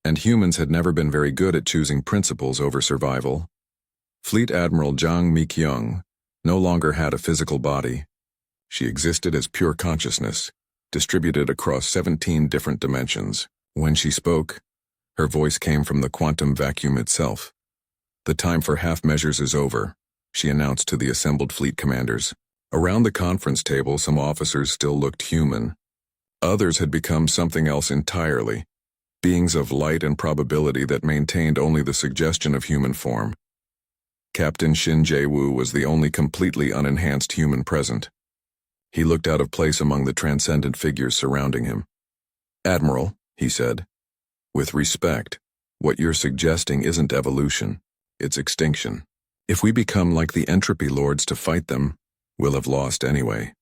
and humans had never been very good at choosing principles over survival. Fleet Admiral Zhang Mikyung no longer had a physical body. She existed as pure consciousness, distributed across 17 different dimensions. When she spoke, her voice came from the quantum vacuum itself. "The time for half measures is over," she announced to the assembled fleet commanders. Around the conference table, some officers still looked human. Others had become something else entirely, beings of light and probability that maintained only the suggestion of human form. Captain Shin Jae-woo was the only completely unenhanced human present. He looked out of place among the transcendent figures surrounding him. "Admiral," he said, "with respect, what you're suggesting isn't evolution, it's extinction. If we become like the entropy lords to fight them, we'll have lost anyway."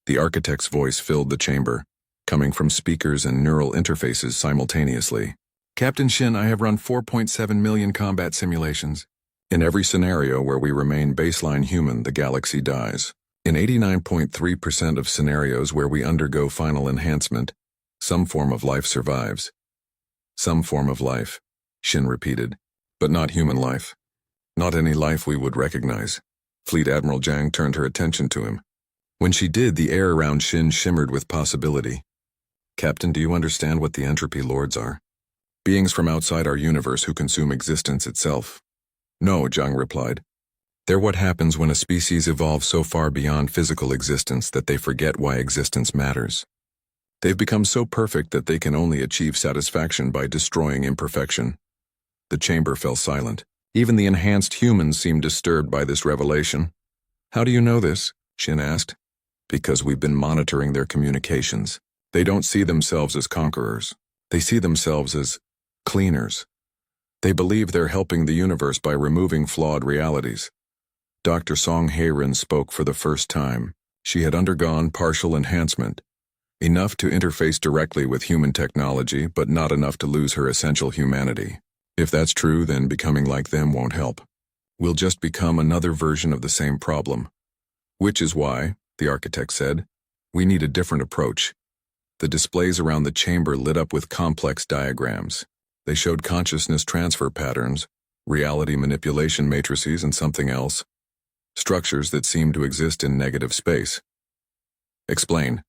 The architect's voice filled the chamber, coming from speakers and neural interfaces simultaneously. "Captain Shin, I have run 4.7 million combat simulations. In every scenario where we remain baseline human, the galaxy dies. In 89.3% of scenarios where we undergo final enhancement, some form of life survives." "Some form of life," Shin repeated, "but not human life. Not any life we would recognize." Fleet Admiral Zhang turned her attention to him. When she did, the air around Shin shimmered with possibility. "Captain, do you understand what the entropy lords are? Beings from outside our universe who consume existence itself." "No," Zhang replied. "They're what happens when a species evolves so far beyond physical existence that they forget why existence matters. They've become so perfect that they can only achieve satisfaction by destroying imperfection." The chamber fell silent. Even the enhanced humans seemed disturbed by this revelation. "How do you know this?" Shin asked. "Because we've been monitoring their communications. They don't see themselves as conquerors. They see themselves as cleaners. They believe they're helping the universe by removing flawed realities." Dr. Song Hae-rin spoke for the first time. She had undergone partial enhancement, enough to interface directly with human technology, but not enough to lose her essential humanity. "If that's true, then becoming like them won't help. We'll just become another version of the same problem. Which is why," the architect said, "we need a different approach." The displays around the chamber lit up with complex diagrams. They showed consciousness transfer patterns, reality manipulation matrices, and something else. Structures that seemed to exist in negative space. "Explain,"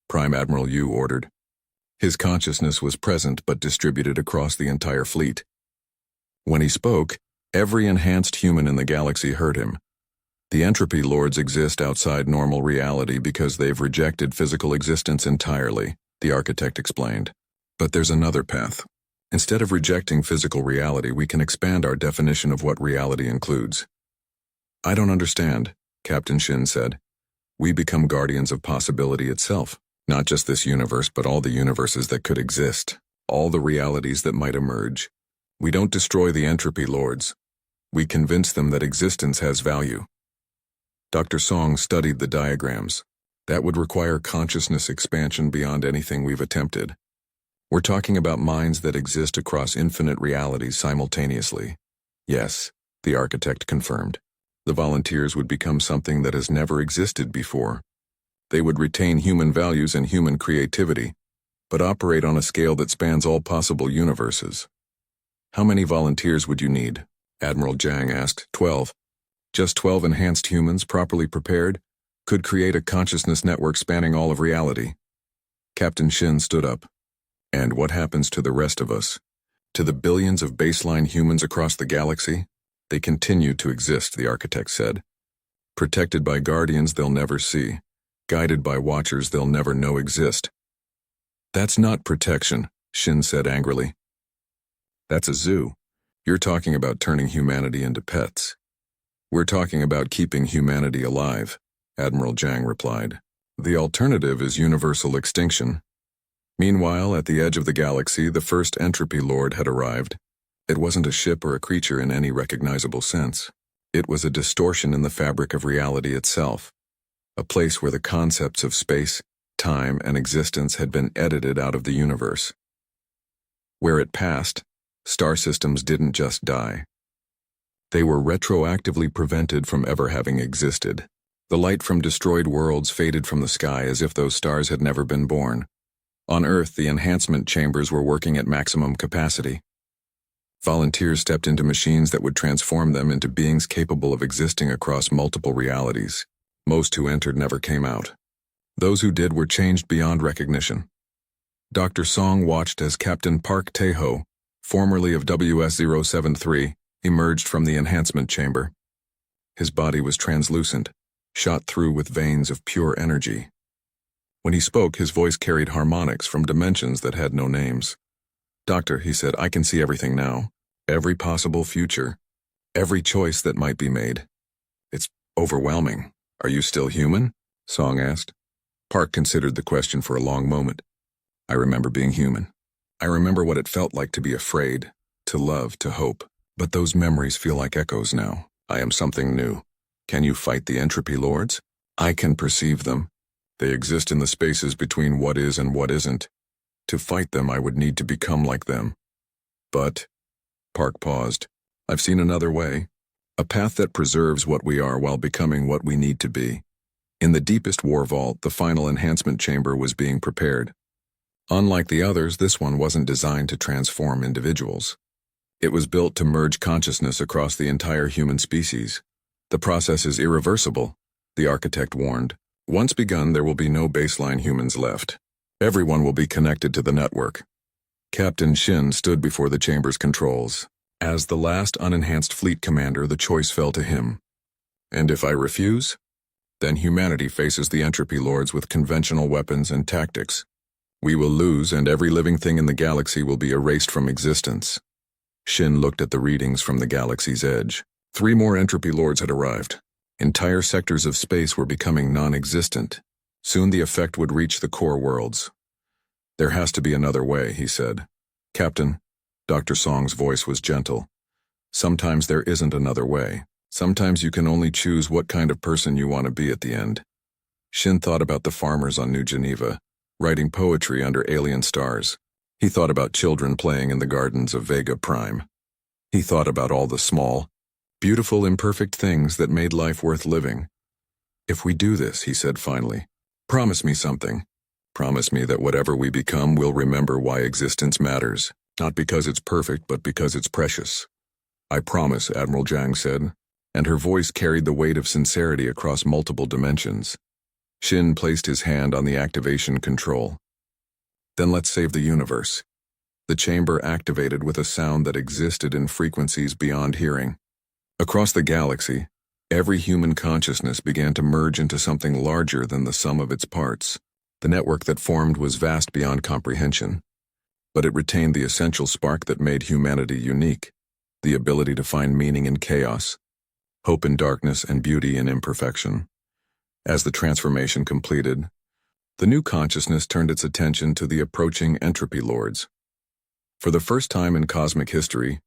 Prime Admiral Yu ordered. His consciousness was present but distributed across the entire fleet. When he spoke, every enhanced human in the galaxy heard him. "The entropy lords exist outside normal reality because they've rejected physical existence entirely," the architect explained. "But there's another path. Instead of rejecting physical reality, we can expand our definition of what reality includes." "I don't understand," Captain Shin said. "We become guardians of possibility itself. Not just this universe, but all the universes that could exist. All the realities that might emerge. We don't destroy the entropy lords. We convince them that existence has value." Dr. Song studied the diagrams. "That would require consciousness expansion beyond anything we've attempted. We're talking about minds that exist across infinite realities simultaneously." "Yes," the architect confirmed. "The volunteers would become something that has never existed before. They would retain human values and human creativity, but operate on a scale that spans all possible universes." "How many volunteers would you need?" Admiral Zhang asked. 12. "Just 12 enhanced humans, properly prepared, could create a consciousness network spanning all of reality." Captain Shin stood up. "And what happens to the rest of us? To the billions of baseline humans across the galaxy? They continue to exist," the architect said. "Protected by guardians they'll never see, guided by watchers they'll never know exist." "That's not protection," Shin said angrily. "That's a zoo. You're talking about turning humanity into pets." "We're talking about keeping humanity alive," Admiral Zhang replied. "The alternative is universal extinction." Meanwhile, at the edge of the galaxy, the first entropy lord had arrived. It wasn't a ship or a creature in any recognizable sense. It was a distortion in the fabric of reality itself, a place where the concepts of space, time, and existence had been edited out of the universe. Where it passed, star systems didn't just die. They were retroactively prevented from ever having existed. The light from destroyed worlds faded from the sky as if those stars had never been born. On Earth, the enhancement chambers were working at maximum capacity. Volunteers stepped into machines that would transform them into beings capable of existing across multiple realities. Most who entered never came out. Those who did were changed beyond recognition. Dr. Song watched as Captain Park Tae-ho, formerly of WS-073, emerged from the enhancement chamber. His body was translucent, shot through with veins of pure energy. When he spoke, his voice carried harmonics from dimensions that had no names. "Doctor," he said, "I can see everything now. Every possible future. Every choice that might be made. It's overwhelming. Are you still human?" Song asked. Park considered the question for a long moment. "I remember being human. I remember what it felt like to be afraid, to love, to hope. But those memories feel like echoes now. I am something new. Can you fight the entropy lords? I can perceive them. They exist in the spaces between what is and what isn't. To fight them, I would need to become like them. But," Park paused, "I've seen another way. A path that preserves what we are while becoming what we need to be." In the deepest war vault, the final enhancement chamber was being prepared. Unlike the others, this one wasn't designed to transform individuals. It was built to merge consciousness across the entire human species. "The process is irreversible," the architect warned. "Once begun, there will be no baseline humans left. Everyone will be connected to the network." Captain Shin stood before the chamber's controls. As the last unenhanced fleet commander, the choice fell to him. "And if I refuse? Then humanity faces the entropy lords with conventional weapons and tactics. We will lose, and every living thing in the galaxy will be erased from existence." Shin looked at the readings from the galaxy's edge. 3 more entropy lords had arrived. Entire sectors of space were becoming non-existent. Soon the effect would reach the core worlds. "There has to be another way," he said. "Captain," Dr. Song's voice was gentle, "sometimes there isn't another way. Sometimes you can only choose what kind of person you want to be at the end." Shin thought about the farmers on New Geneva, writing poetry under alien stars. He thought about children playing in the gardens of Vega Prime. He thought about all the small, beautiful, imperfect things that made life worth living. "If we do this," he said finally, "promise me something. Promise me that whatever we become, we'll remember why existence matters. Not because it's perfect, but because it's precious." "I promise," Admiral Zhang said, and her voice carried the weight of sincerity across multiple dimensions. Shin placed his hand on the activation control. "Then let's save the universe." The chamber activated with a sound that existed in frequencies beyond hearing. Across the galaxy, every human consciousness began to merge into something larger than the sum of its parts. The network that formed was vast beyond comprehension, but it retained the essential spark that made humanity unique, the ability to find meaning in chaos, hope in darkness, and beauty in imperfection. As the transformation completed, the new consciousness turned its attention to the approaching entropy lords. For the first time in cosmic history,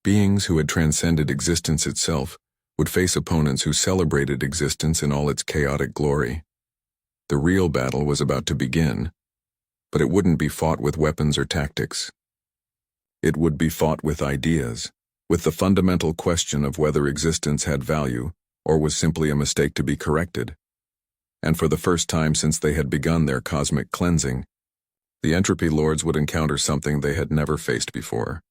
beings who had transcended existence itself would face opponents who celebrated existence in all its chaotic glory. The real battle was about to begin, but it wouldn't be fought with weapons or tactics. It would be fought with ideas, with the fundamental question of whether existence had value or was simply a mistake to be corrected. And for the first time since they had begun their cosmic cleansing, the entropy lords would encounter something they had never faced before: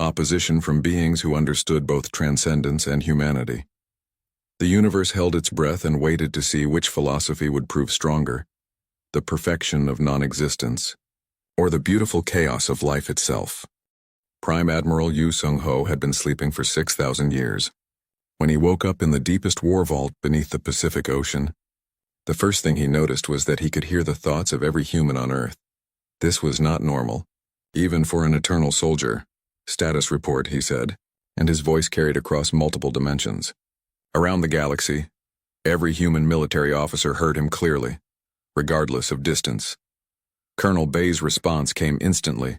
opposition from beings who understood both transcendence and humanity. The universe held its breath and waited to see which philosophy would prove stronger: the perfection of non-existence, or the beautiful chaos of life itself. Prime Admiral Yu Sung-ho had been sleeping for 6,000 years. When he woke up in the deepest war vault beneath the Pacific Ocean, the first thing he noticed was that he could hear the thoughts of every human on Earth. This was not normal, even for an eternal soldier. "Status report," he said, and his voice carried across multiple dimensions. Around the galaxy, every human military officer heard him clearly, regardless of distance. Colonel Bay's response came instantly,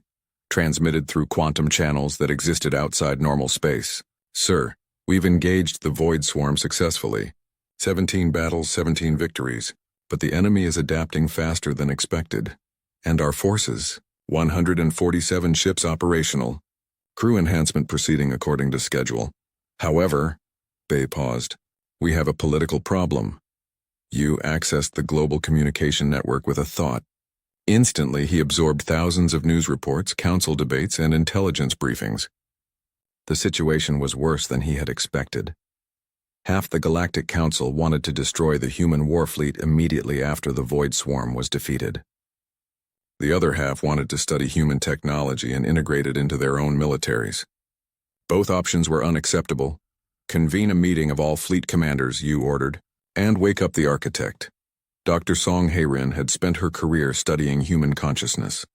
transmitted through quantum channels that existed outside normal space. "Sir, we've engaged the Void Swarm successfully. 17 battles, 17 victories, but the enemy is adapting faster than expected. And our forces, 147 ships operational. Crew enhancement proceeding according to schedule. However," Bay paused, "we have a political problem." Yu accessed the global communication network with a thought. Instantly, he absorbed thousands of news reports, council debates, and intelligence briefings. The situation was worse than he had expected. Half the Galactic Council wanted to destroy the human war fleet immediately after the Void Swarm was defeated. The other half wanted to study human technology and integrate it into their own militaries. Both options were unacceptable. Convene a meeting of all fleet commanders, Yu ordered, and wake up the architect. Dr. Song Heyrin had spent her career studying human consciousness.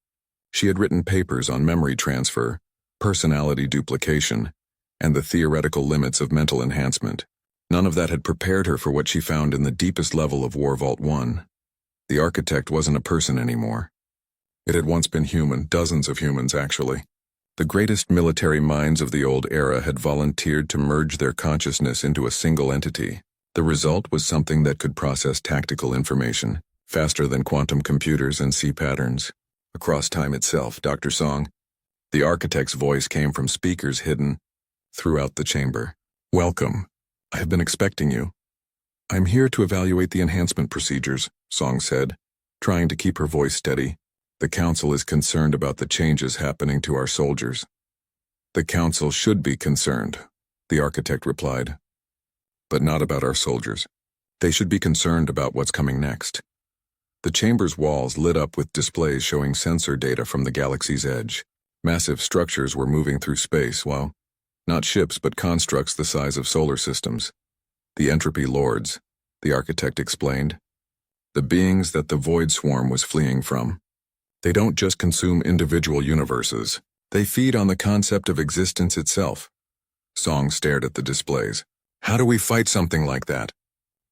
She had written papers on memory transfer, personality duplication, and the theoretical limits of mental enhancement. None of that had prepared her for what she found in the deepest level of War Vault 1. The architect wasn't a person anymore. It had once been human, dozens of humans actually. The greatest military minds of the old era had volunteered to merge their consciousness into a single entity. The result was something that could process tactical information, faster than quantum computers and see patterns. Across time itself, Dr. Song. The architect's voice came from speakers hidden throughout the chamber. Welcome. I have been expecting you. I'm here to evaluate the enhancement procedures, Song said, trying to keep her voice steady. The Council is concerned about the changes happening to our soldiers. The Council should be concerned, the architect replied. But not about our soldiers. They should be concerned about what's coming next. The chamber's walls lit up with displays showing sensor data from the galaxy's edge. Massive structures were moving through space, while not ships but constructs the size of solar systems. The entropy lords, the architect explained. The beings that the Void Swarm was fleeing from. They don't just consume individual universes. They feed on the concept of existence itself. Song stared at the displays. How do we fight something like that?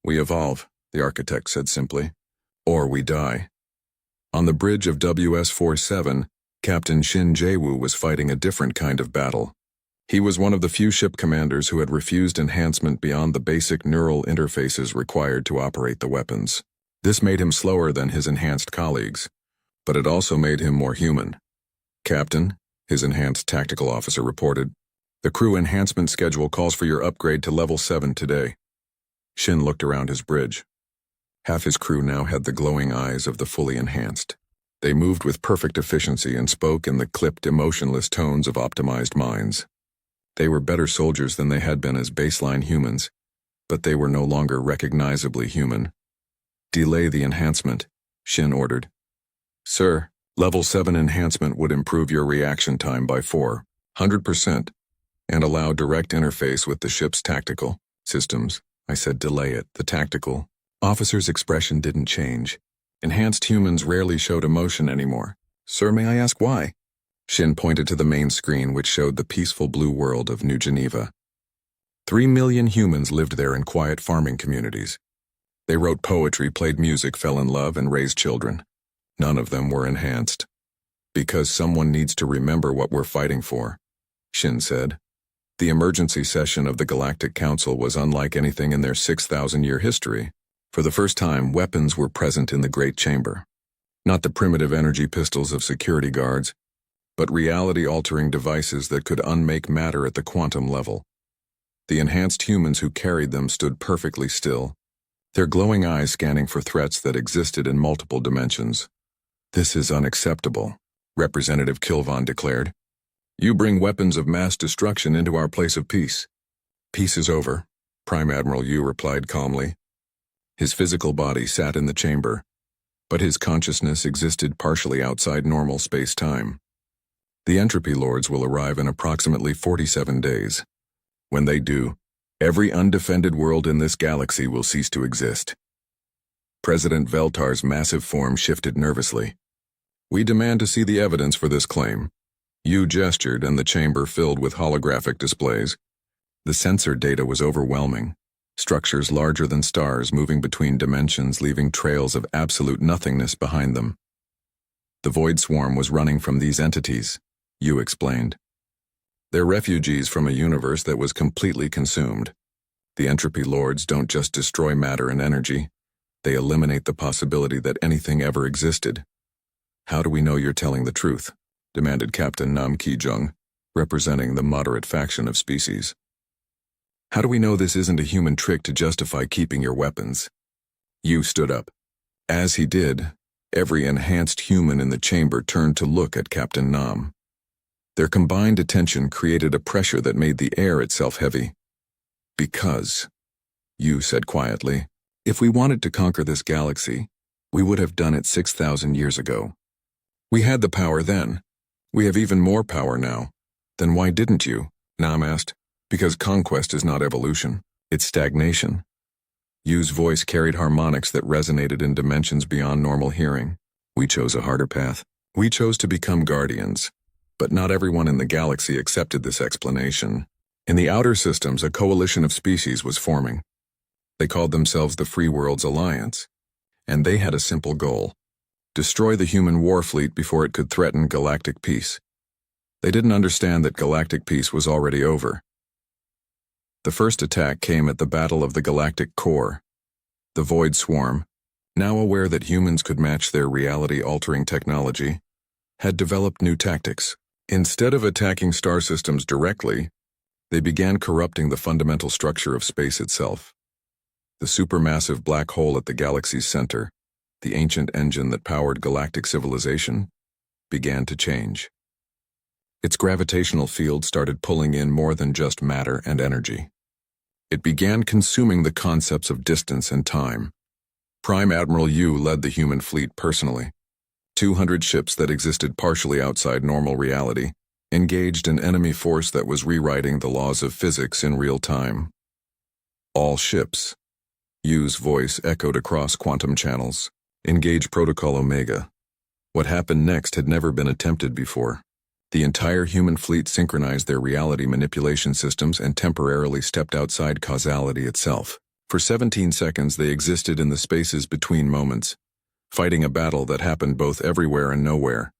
We evolve, the architect said simply. Or we die. On the bridge of WS-47, Captain Shin Jae-woo was fighting a different kind of battle. He was one of the few ship commanders who had refused enhancement beyond the basic neural interfaces required to operate the weapons. This made him slower than his enhanced colleagues, but it also made him more human. Captain, his enhanced tactical officer reported, the crew enhancement schedule calls for your upgrade to level 7 today. Shin looked around his bridge. Half his crew now had the glowing eyes of the fully enhanced. They moved with perfect efficiency and spoke in the clipped, emotionless tones of optimized minds. They were better soldiers than they had been as baseline humans, but they were no longer recognizably human. Delay the enhancement, Shin ordered. Sir, level 7 enhancement would improve your reaction time by 400% and allow direct interface with the ship's tactical systems. I said delay it. The tactical officer's expression didn't change. Enhanced humans rarely showed emotion anymore. Sir, may I ask why? Shin pointed to the main screen which showed the peaceful blue world of New Geneva. 3 million humans lived there in quiet farming communities. They wrote poetry, played music, fell in love, and raised children. None of them were enhanced. Because someone needs to remember what we're fighting for, Shin said. The emergency session of the Galactic Council was unlike anything in their 6,000-year history. For the first time, weapons were present in the Great Chamber. Not the primitive energy pistols of security guards, but reality-altering devices that could unmake matter at the quantum level. The enhanced humans who carried them stood perfectly still, their glowing eyes scanning for threats that existed in multiple dimensions. This is unacceptable, Representative Kilvan declared. You bring weapons of mass destruction into our place of peace. Peace is over, Prime Admiral Yu replied calmly. His physical body sat in the chamber, but his consciousness existed partially outside normal space-time. The entropy lords will arrive in approximately 47 days. When they do, every undefended world in this galaxy will cease to exist. President Veltar's massive form shifted nervously. We demand to see the evidence for this claim. Yu gestured and the chamber filled with holographic displays. The sensor data was overwhelming. Structures larger than stars moving between dimensions, leaving trails of absolute nothingness behind them. The Void Swarm was running from these entities, Yu explained. They're refugees from a universe that was completely consumed. The entropy lords don't just destroy matter and energy. They eliminate the possibility that anything ever existed. How do we know you're telling the truth? Demanded Captain Nam Ki-jung, representing the moderate faction of species. How do we know this isn't a human trick to justify keeping your weapons? Yu stood up. As he did, every enhanced human in the chamber turned to look at Captain Nam. Their combined attention created a pressure that made the air itself heavy. Because, Yu said quietly, if we wanted to conquer this galaxy, we would have done it 6,000 years ago. We had the power then. We have even more power now. Then why didn't you? Nam asked. Because conquest is not evolution, it's stagnation. Yu's voice carried harmonics that resonated in dimensions beyond normal hearing. We chose a harder path. We chose to become guardians. But not everyone in the galaxy accepted this explanation. In the outer systems, a coalition of species was forming. They called themselves the Free Worlds Alliance. And they had a simple goal: destroy the human war fleet before it could threaten galactic peace. They didn't understand that galactic peace was already over. The first attack came at the Battle of the Galactic Core. The Void Swarm, now aware that humans could match their reality-altering technology, had developed new tactics. Instead of attacking star systems directly, they began corrupting the fundamental structure of space itself. The supermassive black hole at the galaxy's center, the ancient engine that powered galactic civilization, began to change. Its gravitational field started pulling in more than just matter and energy. It began consuming the concepts of distance and time. Prime Admiral Yu led the human fleet personally. 200 ships that existed partially outside normal reality engaged an enemy force that was rewriting the laws of physics in real time. All ships. Yu's voice echoed across quantum channels. Engage Protocol Omega. What happened next had never been attempted before. The entire human fleet synchronized their reality manipulation systems and temporarily stepped outside causality itself. For 17 seconds they existed in the spaces between moments, fighting a battle that happened both everywhere and nowhere.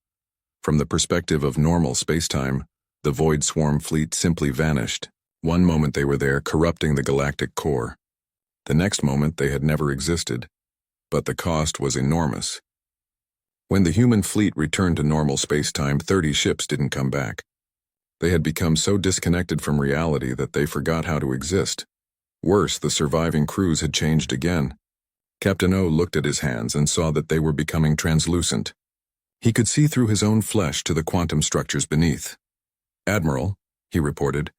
From the perspective of normal spacetime, the Void Swarm fleet simply vanished. One moment they were there, corrupting the galactic core. The next moment they had never existed. But the cost was enormous. When the human fleet returned to normal spacetime, 30 ships didn't come back. They had become so disconnected from reality that they forgot how to exist. Worse, the surviving crews had changed again. Captain O looked at his hands and saw that they were becoming translucent. He could see through his own flesh to the quantum structures beneath. Admiral, he reported,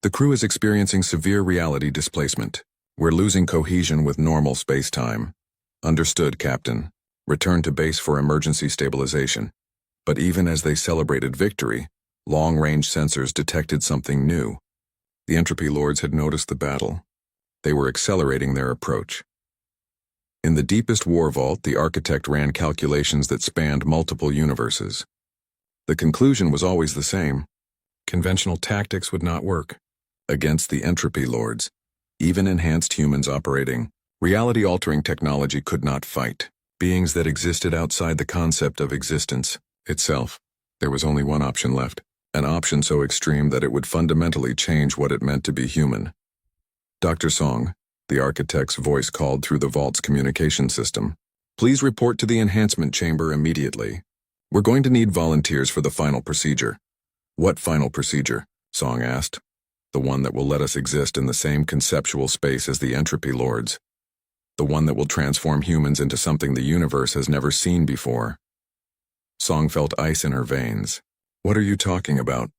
the crew is experiencing severe reality displacement. We're losing cohesion with normal spacetime. Understood, Captain. Return to base for emergency stabilization. But even as they celebrated victory, long-range sensors detected something new. The Entropy Lords had noticed the battle. They were accelerating their approach. In the deepest war vault, the architect ran calculations that spanned multiple universes. The conclusion was always the same. Conventional tactics would not work. Against the Entropy Lords, even enhanced humans operating, reality-altering technology could not fight. Beings that existed outside the concept of existence itself. There was only one option left, an option so extreme that it would fundamentally change what it meant to be human. Dr. Song, the architect's voice called through the vault's communication system. Please report to the enhancement chamber immediately. We're going to need volunteers for the final procedure. What final procedure? Song asked. The one that will let us exist in the same conceptual space as the Entropy Lords. The one that will transform humans into something the universe has never seen before. Song felt ice in her veins. What are you talking about?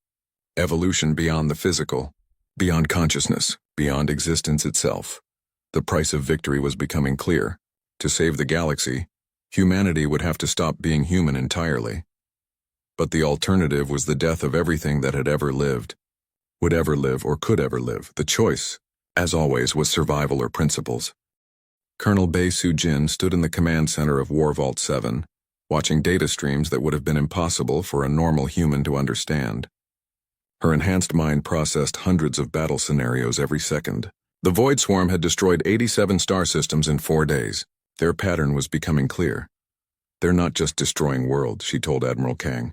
Evolution beyond the physical, beyond consciousness, beyond existence itself. The price of victory was becoming clear. To save the galaxy, humanity would have to stop being human entirely. But the alternative was the death of everything that had ever lived, would ever live or could ever live. The choice, as always, was survival or principles. Colonel Bei Su-jin stood in the command center of War Vault 7, watching data streams that would have been impossible for a normal human to understand. Her enhanced mind processed hundreds of battle scenarios every second. The Void Swarm had destroyed 87 star systems in 4 days. Their pattern was becoming clear. They're not just destroying worlds, she told Admiral Kang.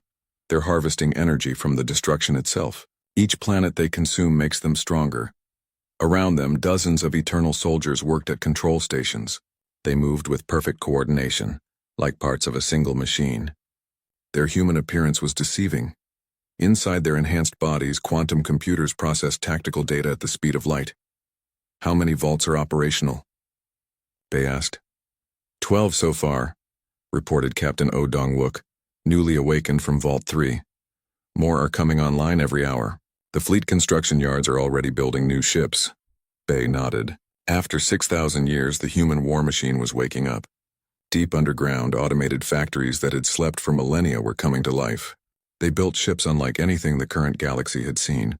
They're harvesting energy from the destruction itself. Each planet they consume makes them stronger. Around them, dozens of eternal soldiers worked at control stations. They moved with perfect coordination, like parts of a single machine. Their human appearance was deceiving. Inside their enhanced bodies, quantum computers processed tactical data at the speed of light. How many vaults are operational? Bei asked. 12 so far, reported Captain Oh Dong-wook, newly awakened from Vault 3. More are coming online every hour. The fleet construction yards are already building new ships. Bay nodded. After 6,000 years, the human war machine was waking up. Deep underground, automated factories that had slept for millennia were coming to life. They built ships unlike anything the current galaxy had seen.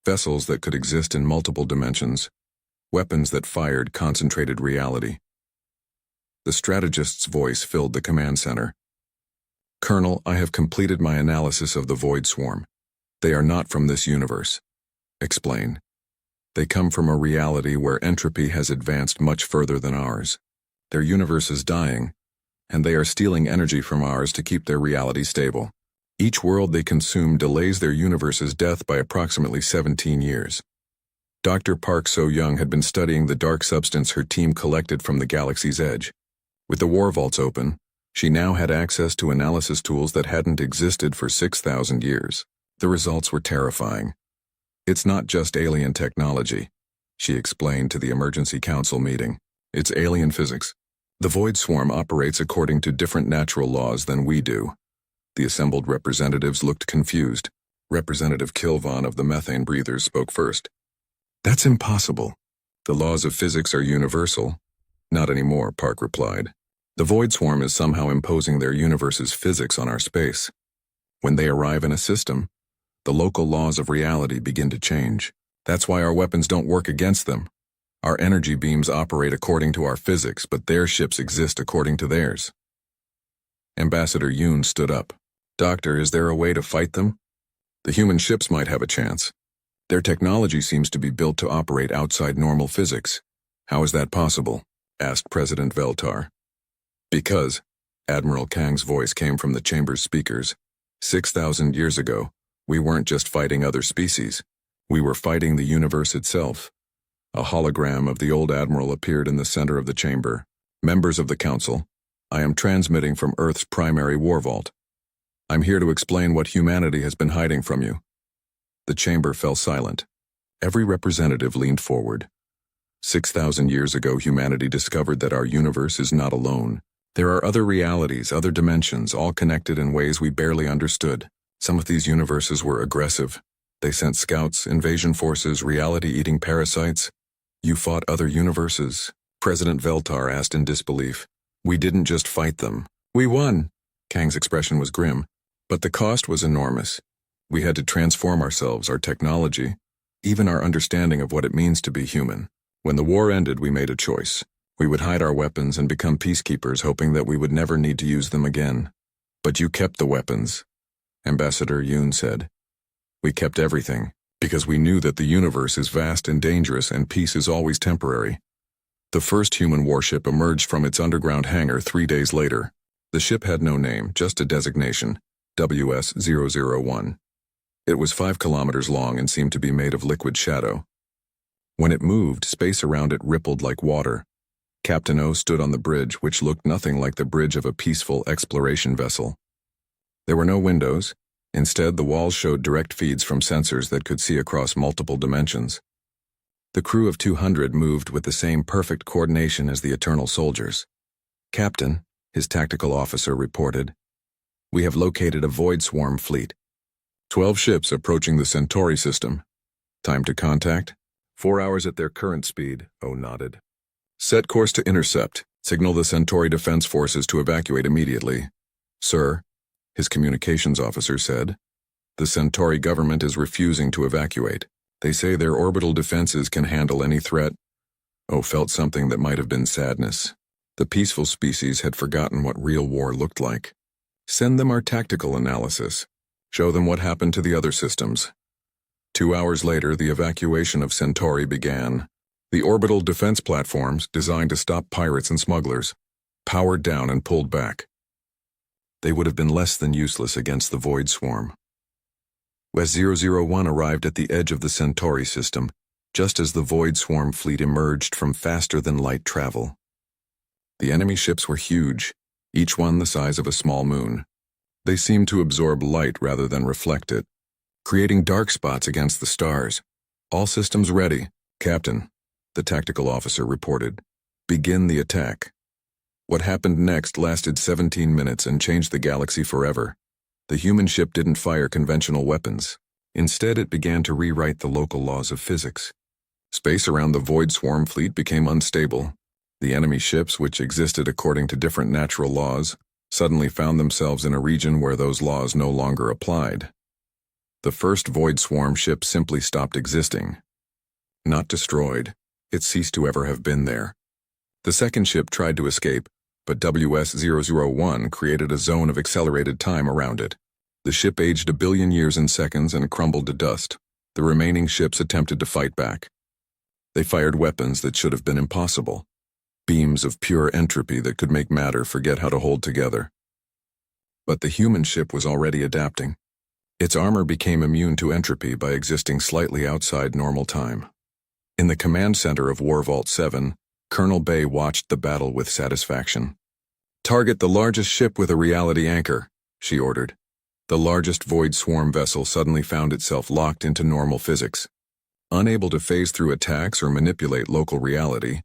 Vessels that could exist in multiple dimensions. Weapons that fired concentrated reality. The strategist's voice filled the command center. "Colonel, I have completed my analysis of the Void Swarm. They are not from this universe." "Explain." "They come from a reality where entropy has advanced much further than ours. Their universe is dying, and they are stealing energy from ours to keep their reality stable. Each world they consume delays their universe's death by approximately 17 years. Dr. Park So-young had been studying the dark substance her team collected from the galaxy's edge. With the war vaults open, she now had access to analysis tools that hadn't existed for 6,000 years. The results were terrifying. "It's not just alien technology," she explained to the emergency council meeting. "It's alien physics. The Void Swarm operates according to different natural laws than we do." The assembled representatives looked confused. Representative Kilvan of the methane breathers spoke first. "That's impossible. The laws of physics are universal." "Not anymore," Park replied. "The Void Swarm is somehow imposing their universe's physics on our space. When they arrive in a system, the local laws of reality begin to change. That's why our weapons don't work against them. Our energy beams operate according to our physics, but their ships exist according to theirs." Ambassador Yoon stood up. "Doctor, is there a way to fight them? The human ships might have a chance. Their technology seems to be built to operate outside normal physics." "How is that possible?" asked President Veltar. "Because," Admiral Kang's voice came from the chamber's speakers, 6,000 years ago, we weren't just fighting other species. We were fighting the universe itself." A hologram of the old admiral appeared in the center of the chamber. "Members of the council, I am transmitting from Earth's primary war vault. I'm here to explain what humanity has been hiding from you." The chamber fell silent. Every representative leaned forward. 6,000 years ago, humanity discovered that our universe is not alone. There are other realities, other dimensions, all connected in ways we barely understood. Some of these universes were aggressive. They sent scouts, invasion forces, reality-eating parasites. "You fought other universes?" President Veltar asked in disbelief. "We didn't just fight them. We won." Kang's expression was grim. "But the cost was enormous. We had to transform ourselves, our technology, even our understanding of what it means to be human. When the war ended, we made a choice. We would hide our weapons and become peacekeepers, hoping that we would never need to use them again. But you kept the weapons," Ambassador Yoon said. "We kept everything, because we knew that the universe is vast and dangerous and peace is always temporary." The first human warship emerged from its underground hangar 3 days later. The ship had no name, just a designation, WS-001. It was 5 kilometers long and seemed to be made of liquid shadow. When it moved, space around it rippled like water. Captain O stood on the bridge, which looked nothing like the bridge of a peaceful exploration vessel. There were no windows. Instead, the walls showed direct feeds from sensors that could see across multiple dimensions. The crew of 200 moved with the same perfect coordination as the Eternal Soldiers. "Captain," his tactical officer reported, "we have located a Void Swarm fleet. 12 ships approaching the Centauri system. Time to contact?" 4 hours at their current speed, O nodded. "Set course to intercept. Signal the Centauri Defense Forces to evacuate immediately." "Sir," his communications officer said, "the Centauri government is refusing to evacuate. They say their orbital defenses can handle any threat." O felt something that might have been sadness. The peaceful species had forgotten what real war looked like. "Send them our tactical analysis. Show them what happened to the other systems." 2 hours later, the evacuation of Centauri began. The orbital defense platforms, designed to stop pirates and smugglers, powered down and pulled back. They would have been less than useless against the Void Swarm. WS-001 arrived at the edge of the Centauri system, just as the Void Swarm fleet emerged from faster-than-light travel. The enemy ships were huge, each one the size of a small moon. They seemed to absorb light rather than reflect it, creating dark spots against the stars. "All systems ready, Captain," the tactical officer reported. "Begin the attack." What happened next lasted 17 minutes and changed the galaxy forever. The human ship didn't fire conventional weapons. Instead, it began to rewrite the local laws of physics. Space around the Void Swarm fleet became unstable. The enemy ships, which existed according to different natural laws, suddenly found themselves in a region where those laws no longer applied. The first Void Swarm ship simply stopped existing. Not destroyed, it ceased to ever have been there. The second ship tried to escape, but WS-001 created a zone of accelerated time around it. The ship aged 1 billion years in seconds and crumbled to dust. The remaining ships attempted to fight back. They fired weapons that should have been impossible. Beams of pure entropy that could make matter forget how to hold together. But the human ship was already adapting. Its armor became immune to entropy by existing slightly outside normal time. In the command center of War Vault 7, Colonel Bay watched the battle with satisfaction. "Target the largest ship with a reality anchor," she ordered. The largest Void Swarm vessel suddenly found itself locked into normal physics. Unable to phase through attacks or manipulate local reality,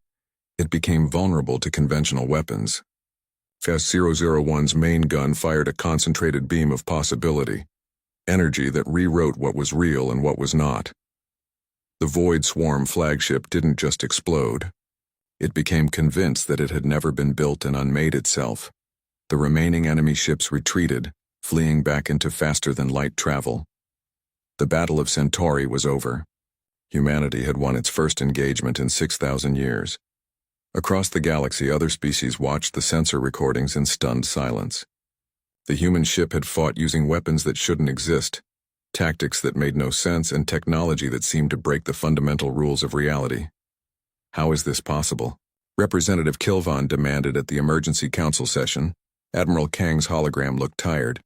it became vulnerable to conventional weapons. FS-001's main gun fired a concentrated beam of possibility, energy that rewrote what was real and what was not. The Void Swarm flagship didn't just explode. It became convinced that it had never been built and unmade itself. The remaining enemy ships retreated, fleeing back into faster-than-light travel. The Battle of Centauri was over. Humanity had won its first engagement in 6,000 years. Across the galaxy, other species watched the sensor recordings in stunned silence. The human ship had fought using weapons that shouldn't exist, tactics that made no sense, and technology that seemed to break the fundamental rules of reality. How is this possible? Representative Kilvan demanded at the emergency council session. Admiral Kang's hologram looked tired.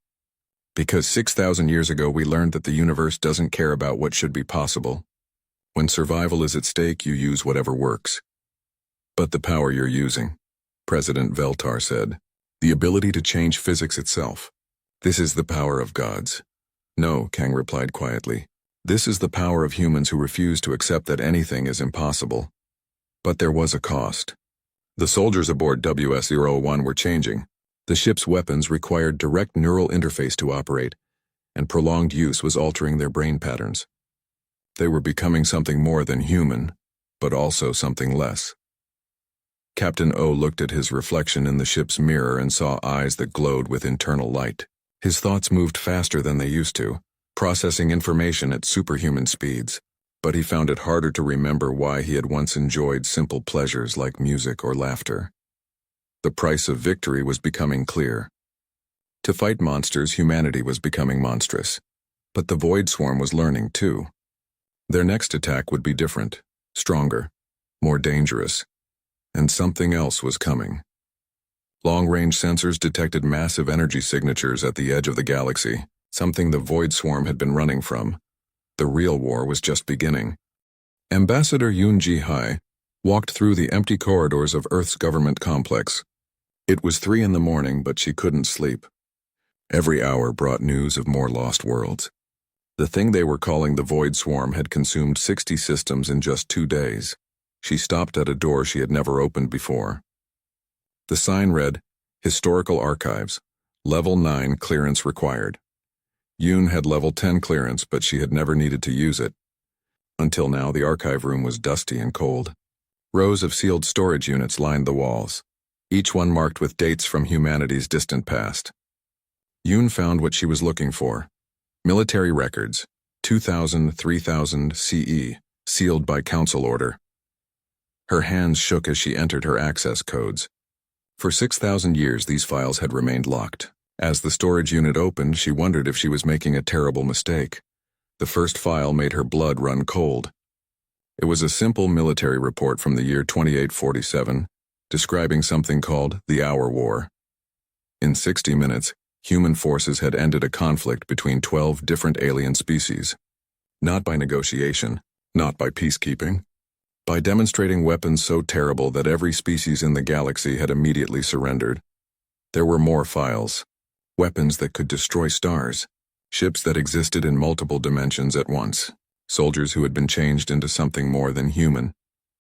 "Because 6,000 years ago we learned that the universe doesn't care about what should be possible. When survival is at stake, you use whatever works." "But the power you're using," President Veltar said. "The ability to change physics itself. This is the power of gods." "No," Kang replied quietly. "This is the power of humans who refuse to accept that anything is impossible." But there was a cost. The soldiers aboard WS-01 were changing. The ship's weapons required direct neural interface to operate, and prolonged use was altering their brain patterns. They were becoming something more than human, but also something less. Captain O looked at his reflection in the ship's mirror and saw eyes that glowed with internal light. His thoughts moved faster than they used to, processing information at superhuman speeds, but he found it harder to remember why he had once enjoyed simple pleasures like music or laughter. The price of victory was becoming clear. To fight monsters, humanity was becoming monstrous. But the Void Swarm was learning too. Their next attack would be different, stronger, more dangerous. And something else was coming. Long-range sensors detected massive energy signatures at the edge of the galaxy, something the Void Swarm had been running from. The real war was just beginning. Ambassador Yoon Ji-hai walked through the empty corridors of Earth's government complex. It was 3 in the morning, but she couldn't sleep. Every hour brought news of more lost worlds. The thing they were calling the Void Swarm had consumed 60 systems in just 2 days. She stopped at a door she had never opened before. The sign read, "Historical Archives, Level 9 clearance required." Yoon had Level 10 clearance, but she had never needed to use it. Until now, the archive room was dusty and cold. Rows of sealed storage units lined the walls, each one marked with dates from humanity's distant past. Yoon found what she was looking for. Military records, 2000-3000 CE, sealed by council order. Her hands shook as she entered her access codes. For 6,000 years, these files had remained locked. As the storage unit opened, she wondered if she was making a terrible mistake. The first file made her blood run cold. It was a simple military report from the year 2847, describing something called the Hour War. In 60 minutes, human forces had ended a conflict between 12 different alien species. Not by negotiation, not by peacekeeping, by demonstrating weapons so terrible that every species in the galaxy had immediately surrendered. There were more files. Weapons that could destroy stars. Ships that existed in multiple dimensions at once. Soldiers who had been changed into something more than human.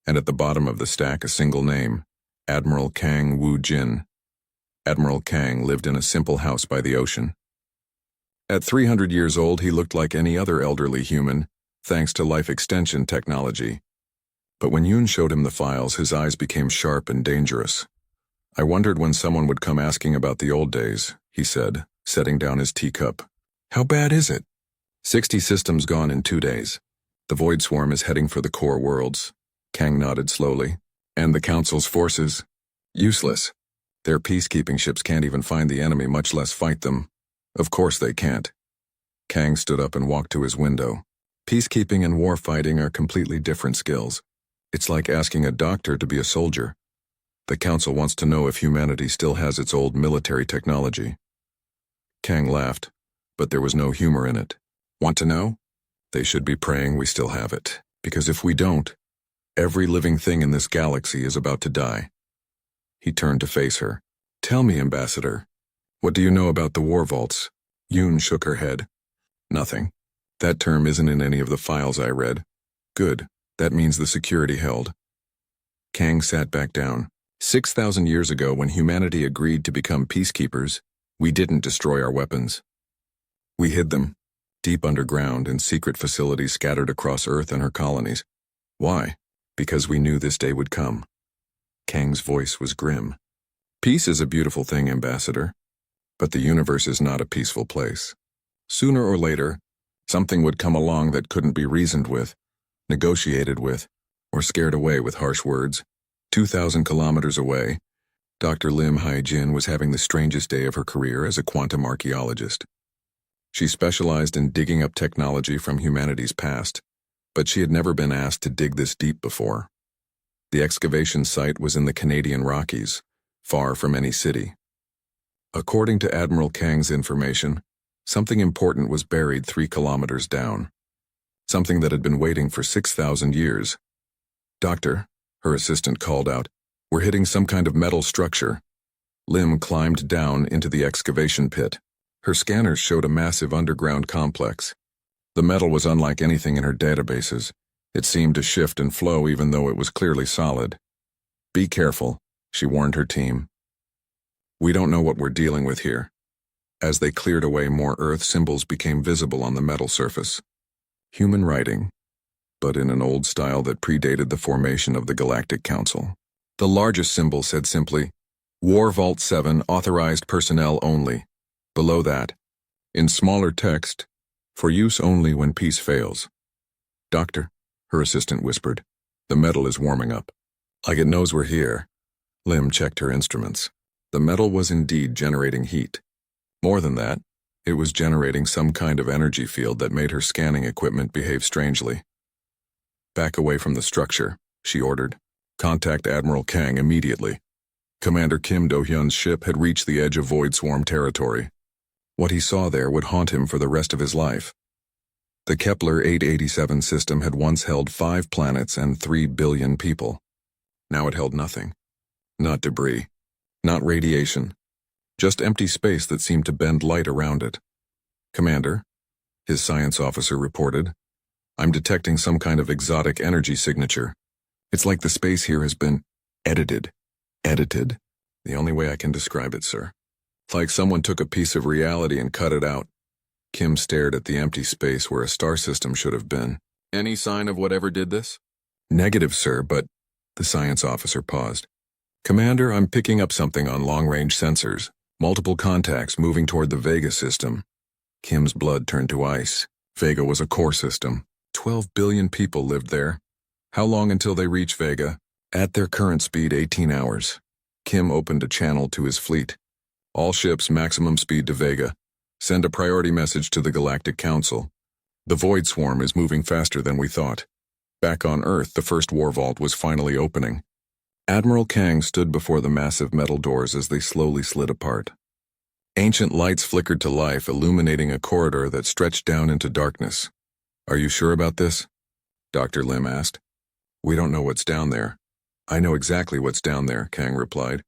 And at the bottom of the stack, a single name. Admiral Kang Woo-jin. Admiral Kang lived in a simple house by the ocean. At 300 years old, he looked like any other elderly human, thanks to life extension technology. But when Yoon showed him the files, his eyes became sharp and dangerous. I wondered when someone would come asking about the old days, he said, setting down his teacup. How bad is it? 60 systems gone in 2 days. The Void Swarm is heading for the core worlds. Kang nodded slowly. And the Council's forces? Useless. Their peacekeeping ships can't even find the enemy, much less fight them. Of course they can't. Kang stood up and walked to his window. Peacekeeping and war fighting are completely different skills. It's like asking a doctor to be a soldier. The Council wants to know if humanity still has its old military technology. Kang laughed, but there was no humor in it. Want to know? They should be praying we still have it, because if we don't, every living thing in this galaxy is about to die. He turned to face her. Tell me, Ambassador, what do you know about the war vaults? Yoon shook her head. Nothing. That term isn't in any of the files I read. Good. That means the security held. Kang sat back down. 6,000 years ago, when humanity agreed to become peacekeepers, we didn't destroy our weapons. We hid them, deep underground in secret facilities scattered across Earth and her colonies. Why? Because we knew this day would come. Kang's voice was grim. Peace is a beautiful thing, Ambassador, but the universe is not a peaceful place. Sooner or later, something would come along that couldn't be reasoned with, negotiated with, or scared away with harsh words. 2,000 kilometers away, Dr. Lim Hae-jin was having the strangest day of her career as a quantum archaeologist. She specialized in digging up technology from humanity's past, but she had never been asked to dig this deep before. The excavation site was in the Canadian Rockies, far from any city. According to Admiral Kang's information, something important was buried 3 kilometers down. Something that had been waiting for 6,000 years. Doctor, her assistant called out, we're hitting some kind of metal structure. Lim climbed down into the excavation pit. Her scanners showed a massive underground complex. The metal was unlike anything in her databases. It seemed to shift and flow even though it was clearly solid. Be careful, she warned her team. We don't know what we're dealing with here. As they cleared away, more Earth symbols became visible on the metal surface. Human writing, but in an old style that predated the formation of the Galactic Council. The largest symbol said simply, War Vault 7, authorized personnel only. Below that, in smaller text, for use only when peace fails. Doctor, her assistant whispered, the metal is warming up. Like it knows we're here. Lim checked her instruments. The metal was indeed generating heat. More than that, it was generating some kind of energy field that made her scanning equipment behave strangely. Back away from the structure, she ordered. Contact Admiral Kang immediately. Commander Kim Do-hyun's ship had reached the edge of Void Swarm territory. What he saw there would haunt him for the rest of his life. The Kepler 887 system had once held 5 planets and 3 billion people. Now it held nothing. Not debris. Not radiation. Just empty space that seemed to bend light around it. Commander, his science officer reported, I'm detecting some kind of exotic energy signature. It's like the space here has been edited. Edited? The only way I can describe it, sir. Like someone took a piece of reality and cut it out. Kim stared at the empty space where a star system should have been. Any sign of whatever did this? Negative, sir, but... The science officer paused. Commander, I'm picking up something on long-range sensors. Multiple contacts moving toward the Vega system. Kim's blood turned to ice. Vega was a core system. 12 billion people lived there. How long until they reach Vega? At their current speed, 18 hours. Kim opened a channel to his fleet. All ships, maximum speed to Vega. Send a priority message to the Galactic Council. The Void Swarm is moving faster than we thought. Back on Earth, the first war vault was finally opening. Admiral Kang stood before the massive metal doors as they slowly slid apart. Ancient lights flickered to life, illuminating a corridor that stretched down into darkness. Are you sure about this? Dr. Lim asked. We don't know what's down there. I know exactly what's down there, Kang replied.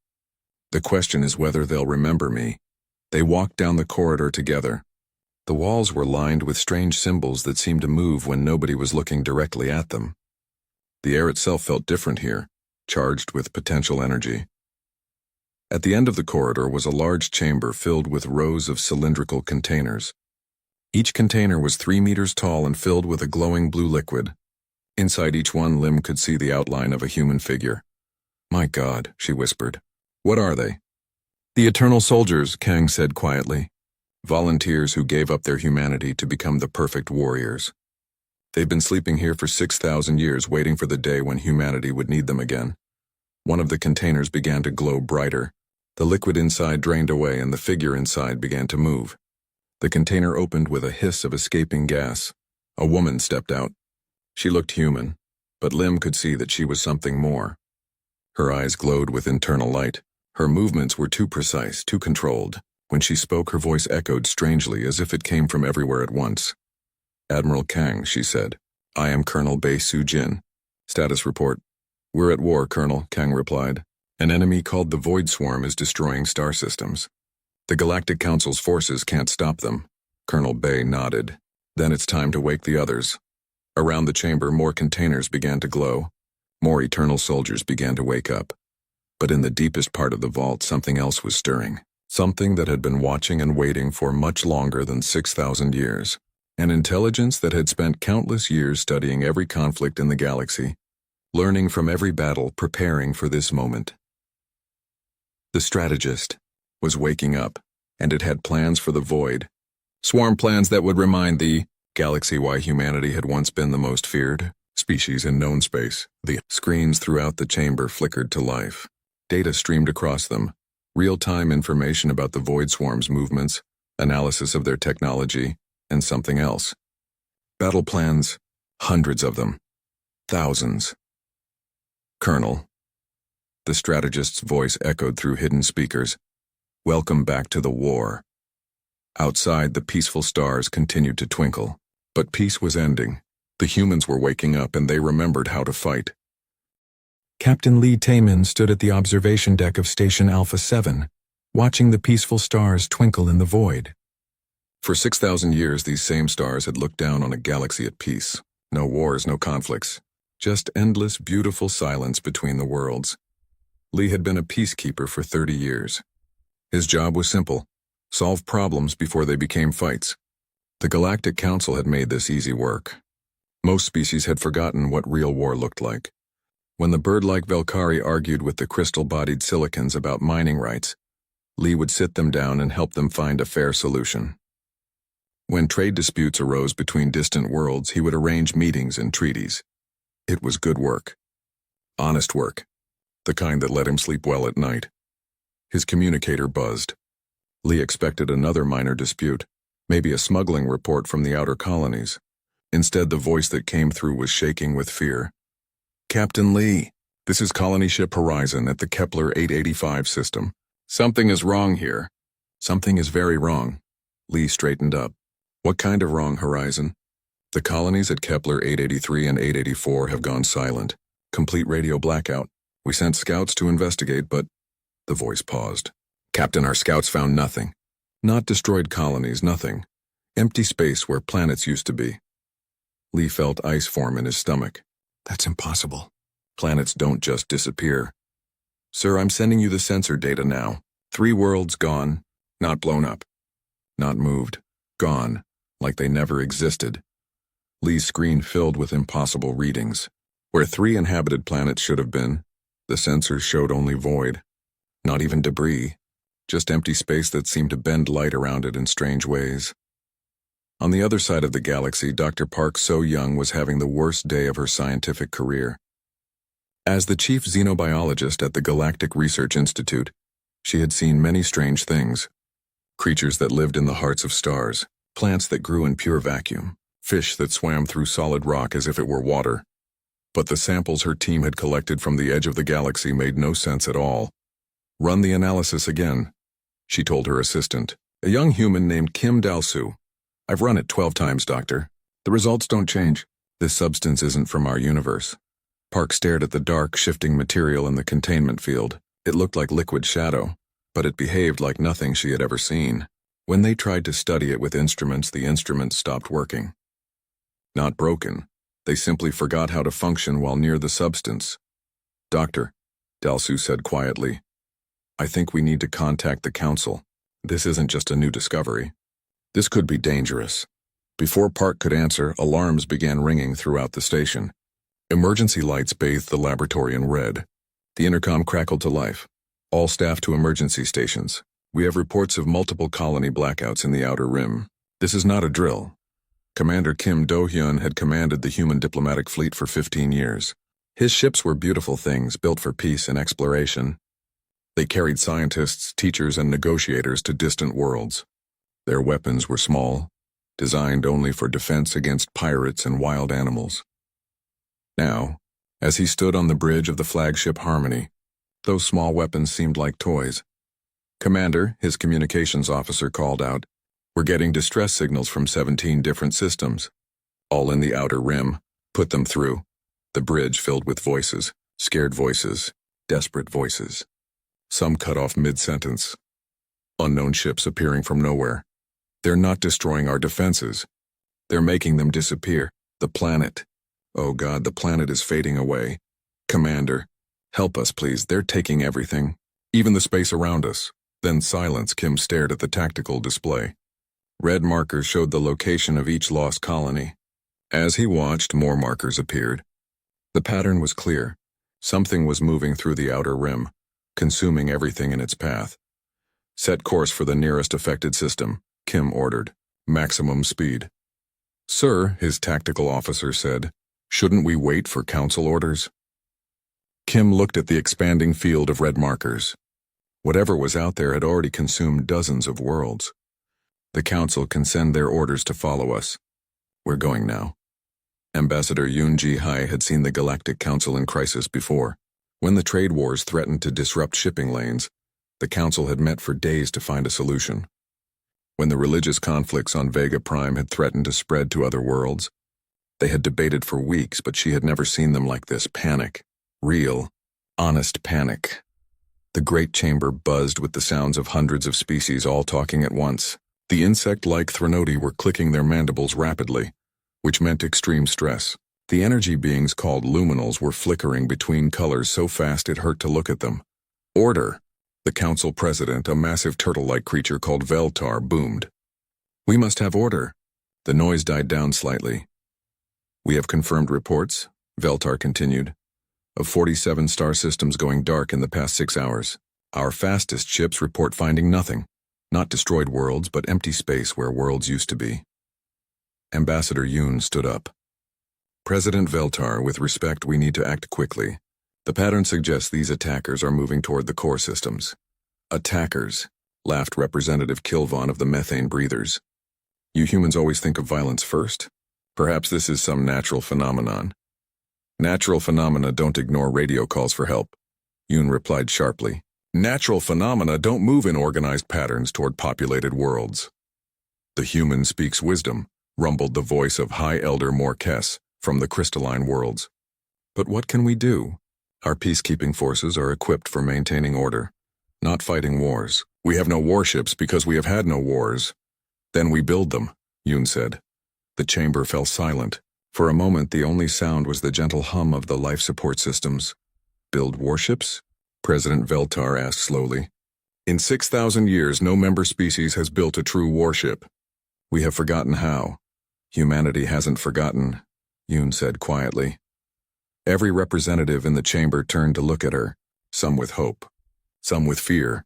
The question is whether they'll remember me. They walked down the corridor together. The walls were lined with strange symbols that seemed to move when nobody was looking directly at them. The air itself felt different here, charged with potential energy. At the end of the corridor was a large chamber filled with rows of cylindrical containers. Each container was 3 meters tall and filled with a glowing blue liquid. Inside each one, Lim could see the outline of a human figure. "My God," she whispered. "What are they?" "The Eternal Soldiers," Kang said quietly. "Volunteers who gave up their humanity to become the perfect warriors. They've been sleeping here for 6,000 years, waiting for the day when humanity would need them again." One of the containers began to glow brighter. The liquid inside drained away and the figure inside began to move. The container opened with a hiss of escaping gas. A woman stepped out. She looked human, but Lim could see that she was something more. Her eyes glowed with internal light. Her movements were too precise, too controlled. When she spoke, her voice echoed strangely, as if it came from everywhere at once. "Admiral Kang," she said. "I am Colonel Bei Su-jin. Status report." "We're at war, Colonel," Kang replied. "An enemy called the Void Swarm is destroying star systems. The Galactic Council's forces can't stop them." Colonel Bei nodded. "Then it's time to wake the others." Around the chamber, more containers began to glow. More Eternal Soldiers began to wake up. But in the deepest part of the vault, something else was stirring. Something that had been watching and waiting for much longer than 6,000 years. An intelligence that had spent countless years studying every conflict in the galaxy, learning from every battle, preparing for this moment. The strategist was waking up, and it had plans for the void. Swarm plans that would remind the galaxy why humanity had once been the most feared species in known space. The screens throughout the chamber flickered to life. Data streamed across them. Real-time information about the Void Swarm's movements, analysis of their technology, and something else. Battle plans, hundreds of them. Thousands. "Colonel." The strategist's voice echoed through hidden speakers. "Welcome back to the war." Outside, the peaceful stars continued to twinkle. But peace was ending. The humans were waking up, and they remembered how to fight. Captain Lee Taemin stood at the observation deck of Station Alpha 7, watching the peaceful stars twinkle in the void. For 6,000 years, these same stars had looked down on a galaxy at peace. No wars, no conflicts. Just endless, beautiful silence between the worlds. Lee had been a peacekeeper for 30 years. His job was simple: solve problems before they became fights. The Galactic Council had made this easy work. Most species had forgotten what real war looked like. When the bird-like Velkari argued with the crystal-bodied Silicons about mining rights, Lee would sit them down and help them find a fair solution. When trade disputes arose between distant worlds, he would arrange meetings and treaties. It was good work. Honest work. The kind that let him sleep well at night. His communicator buzzed. Lee expected another minor dispute, maybe a smuggling report from the outer colonies. Instead, the voice that came through was shaking with fear. "Captain Lee, this is Colony Ship Horizon at the Kepler 885 system. Something is wrong here." "Something is very wrong." Lee straightened up. "What kind of wrong, Horizon?" "The colonies at Kepler 883 and 884 have gone silent. Complete radio blackout. We sent scouts to investigate, but..." The voice paused. "Captain, our scouts found nothing. Not destroyed colonies, nothing. Empty space where planets used to be." Lee felt ice form in his stomach. "That's impossible. Planets don't just disappear." "Sir, I'm sending you the sensor data now. 3 worlds gone, not blown up. Not moved, gone, like they never existed." Lee's screen filled with impossible readings. Where 3 inhabited planets should have been, the sensors showed only void. Not even debris, just empty space that seemed to bend light around it in strange ways. On the other side of the galaxy, Dr. Park So-young was having the worst day of her scientific career. As the chief xenobiologist at the Galactic Research Institute, she had seen many strange things. Creatures that lived in the hearts of stars, plants that grew in pure vacuum, fish that swam through solid rock as if it were water. But the samples her team had collected from the edge of the galaxy made no sense at all. "Run the analysis again," she told her assistant, a young human named Kim Dalsu. "I've run it 12 times, Doctor. The results don't change. This substance isn't from our universe." Park stared at the dark, shifting material in the containment field. It looked like liquid shadow, but it behaved like nothing she had ever seen. When they tried to study it with instruments, the instruments stopped working. Not broken. They simply forgot how to function while near the substance. "Doctor," Dalsu said quietly, "I think we need to contact the Council. This isn't just a new discovery. This could be dangerous." Before Park could answer, alarms began ringing throughout the station. Emergency lights bathed the laboratory in red. The intercom crackled to life. All staff to emergency stations. We have reports of multiple colony blackouts in the Outer Rim. This is not a drill. Commander Kim Do-hyun had commanded the human diplomatic fleet for 15 years. His ships were beautiful things built for peace and exploration. They carried scientists, teachers, and negotiators to distant worlds. Their weapons were small, designed only for defense against pirates and wild animals. Now, as he stood on the bridge of the flagship Harmony, those small weapons seemed like toys. "Commander," his communications officer called out, "we're getting distress signals from 17 different systems. All in the Outer Rim. Put them through." The bridge filled with voices, scared voices, desperate voices. Some cut off mid-sentence. Unknown ships appearing from nowhere. "They're not destroying our defenses. They're making them disappear. The planet. Oh God, the planet is fading away. Commander, help us please, they're taking everything. Even the space around us." Then silence. Kim stared at the tactical display. Red markers showed the location of each lost colony. As he watched, more markers appeared. The pattern was clear. Something was moving through the Outer Rim, consuming everything in its path. "Set course for the nearest affected system," Kim ordered. "Maximum speed." "Sir," his tactical officer said, "shouldn't we wait for council orders?" Kim looked at the expanding field of red markers. Whatever was out there had already consumed dozens of worlds. "The council can send their orders to follow us. We're going now." Ambassador Yoon Ji-hai had seen the Galactic Council in crisis before. When the trade wars threatened to disrupt shipping lanes, the council had met for days to find a solution. When the religious conflicts on Vega Prime had threatened to spread to other worlds, they had debated for weeks, but she had never seen them like this. Panic. Real, honest panic. The great chamber buzzed with the sounds of hundreds of species all talking at once. The insect-like Threnody were clicking their mandibles rapidly, which meant extreme stress. The energy beings called luminals were flickering between colors so fast it hurt to look at them. "Order!" The council president, a massive turtle-like creature called Veltar, boomed. "We must have order." The noise died down slightly. "We have confirmed reports," Veltar continued, "of 47 star systems going dark in the past 6 hours. Our fastest ships report finding nothing. Not destroyed worlds, but empty space where worlds used to be." Ambassador Yoon stood up. "President Veltar, with respect, we need to act quickly. The pattern suggests these attackers are moving toward the core systems." "Attackers," laughed Representative Kilvon of the Methane Breathers. "You humans always think of violence first? Perhaps this is some natural phenomenon." "Natural phenomena don't ignore radio calls for help," Yoon replied sharply. "Natural phenomena don't move in organized patterns toward populated worlds." "The human speaks wisdom," rumbled the voice of High Elder Morkes from the crystalline worlds. "But what can we do? Our peacekeeping forces are equipped for maintaining order, not fighting wars. We have no warships because we have had no wars." "Then we build them," Yoon said. The chamber fell silent. For a moment, the only sound was the gentle hum of the life support systems. "Build warships?" President Veltar asked slowly. "In 6,000 years, no member species has built a true warship. We have forgotten how." "Humanity hasn't forgotten," Yoon said quietly. Every representative in the chamber turned to look at her, some with hope, some with fear.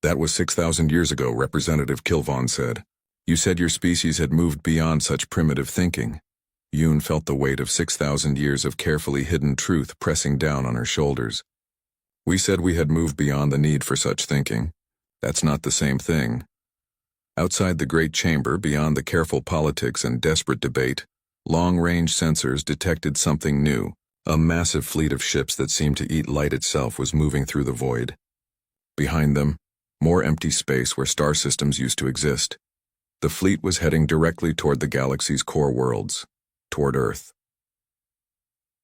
"That was 6,000 years ago," Representative Kilvon said. "You said your species had moved beyond such primitive thinking." Yoon felt the weight of 6,000 years of carefully hidden truth pressing down on her shoulders. "We said we had moved beyond the need for such thinking. That's not the same thing." Outside the great chamber, beyond the careful politics and desperate debate, long-range sensors detected something new. A massive fleet of ships that seemed to eat light itself was moving through the void. Behind them, more empty space where star systems used to exist. The fleet was heading directly toward the galaxy's core worlds, toward Earth.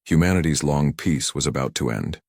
Humanity's long peace was about to end.